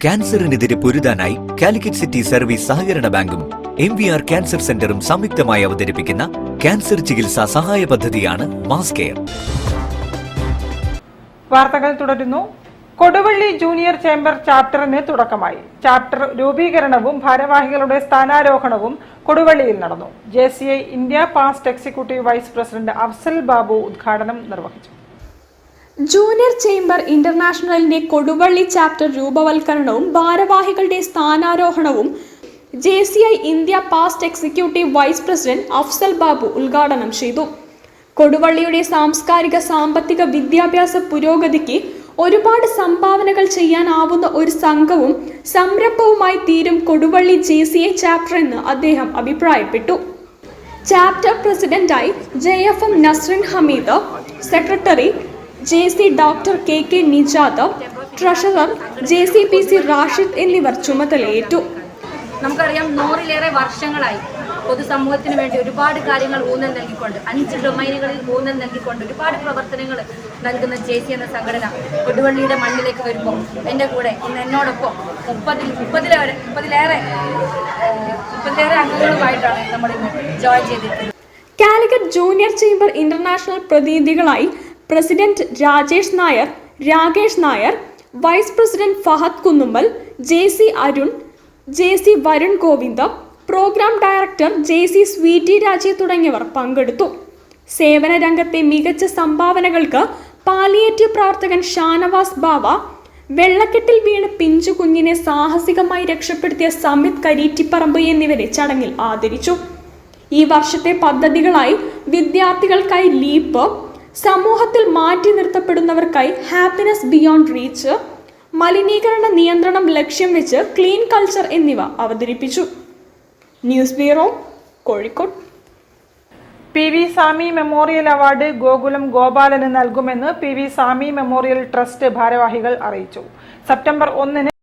ക്യാൻസറിനെതിരെ പൊരുതാനായി Calicut city service സഹകരണ ബാങ്കും MVR cancer സെന്ററും സംയുക്തമായി അവതരിപ്പിക്കുന്ന ക്യാൻസർ ചികിത്സാ സഹായ പദ്ധതിയാണ് മാസ് കെയർ. വാർത്തകൾ തുടരുന്നു. കൊടുവള്ളി ജൂനിയർ ചേംബർ ചാപ്റ്ററിന് തുടക്കമായി. ചാപ്റ്റർ രൂപീകരണവും ഭാരവാഹികളുടെ സ്ഥാനാരോഹണവും കൊടുവള്ളിയിൽ നടന്നു. JCI India past executive vice president Afsal Babu ഉദ്ഘാടനം നിർവഹിച്ചു. ജൂനിയർ ചേംബർ ഇന്റർനാഷണലിന്റെ കൊടുവള്ളി ചാപ്റ്റർ രൂപവൽക്കരണവും ഭാരവാഹികളുടെ സ്ഥാനാരോഹണവും JCI India past executive vice president Afsal Babu ഉദ്ഘാടനം ചെയ്തു. കൊടുവള്ളിയുടെ സാംസ്കാരിക സാമ്പത്തിക വിദ്യാഭ്യാസ പുരോഗതിക്ക് ഒരുപാട് സംഭാവനകൾ ചെയ്യാനാവുന്ന ഒരു സംഘവും സംരംഭവുമായി തീരും കൊടുവള്ളി JCI ചാപ്റ്റർ എന്ന് അദ്ദേഹം അഭിപ്രായപ്പെട്ടു. ചാപ്റ്റർ പ്രസിഡന്റായി JFM Nasrin Hameed, secretary JC doctor KK Nijad, treasurer JCPC Rashid എന്നിവർ ചുമതലയേറ്റു. നമുക്കറിയാം 100-ലേറെ വർഷങ്ങളായി പൊതുസമൂഹത്തിന് വേണ്ടി ഒരുപാട് കാര്യങ്ങൾ ഊന്നൽ നൽകിക്കൊണ്ട് 5 ഡൊമൈനുകളിൽ ഊന്നൽ നൽകിക്കൊണ്ട് ഒരുപാട് പ്രവർത്തനങ്ങൾ നൽകുന്ന JC എന്ന സംഘടന കൊടുവള്ളിയുടെ മണ്ണിലേക്ക് വരുമ്പോൾ എൻ്റെ കൂടെ ഇന്ന് എന്നോടൊപ്പം 30-ലേറെ അംഗങ്ങളുമായിട്ടാണ് നമ്മൾ ഇന്ന് ജോയിൻ ചെയ്തിരിക്കുന്നത്. കാലിക്കറ്റ് ജൂനിയർ ചേംബർ ഇന്റർനാഷണൽ പ്രതിനിധികളായി president Rajesh Nair, vice president Fahad Kunnummal, JC Arun, JC Varun Govind, programme director JC Sweety Raji തുടങ്ങിയവർ പങ്കെടുത്തു. സേവന രംഗത്തെ മികച്ച സംഭാവനകൾക്ക് പാലിയേറ്റീവ് പ്രവർത്തകൻ ഷാനവാസ് ബാവ, വെള്ളക്കെട്ടിൽ വീണ് പിഞ്ചു കുഞ്ഞിനെ സാഹസികമായി രക്ഷപ്പെടുത്തിയ സമിത് കരീറ്റിപ്പറമ്പ് എന്നിവരെ ചടങ്ങിൽ ആദരിച്ചു. ഈ വർഷത്തെ പദ്ധതികളായി വിദ്യാർത്ഥികൾക്കായി ലീപ്പ്, സമൂഹത്തിൽ മാറ്റി നിർത്തപ്പെടുന്നവർക്കായി ഹാപ്പിനെസ് ബിയോണ്ട് റീച്ച്, മലിനീകരണ നിയന്ത്രണം ലക്ഷ്യം വെച്ച് ക്ലീൻ കൾച്ചർ എന്നിവ അവതരിപ്പിച്ചു. News bureau, Kozhikode. PV സാമി മെമ്മോറിയൽ അവാർഡ് ഗോകുലം ഗോപാലന് നൽകുമെന്ന് PV സാമി മെമ്മോറിയൽ ട്രസ്റ്റ് ഭാരവാഹികൾ അറിയിച്ചു. സെപ്റ്റംബർ 1-ന്